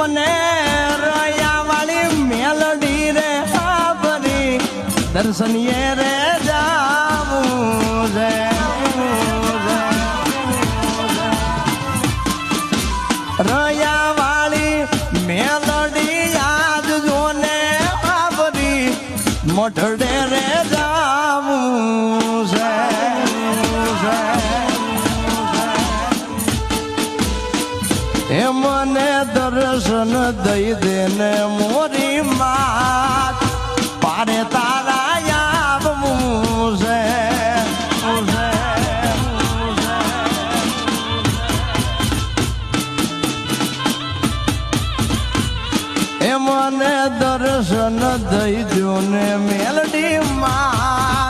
મને રોયા વાળી મેલડી રે ભરી દર્શનીએ રે જાવું રે રોયા વાળી મેલડી યાદ જોને ભરી મોઢડે રે જાવું છે એ મને દર્શન દઈ દેને મોરી માત પારે તારા આવવું છે એ મને દર્શન દઈ દો ને મેલડી માં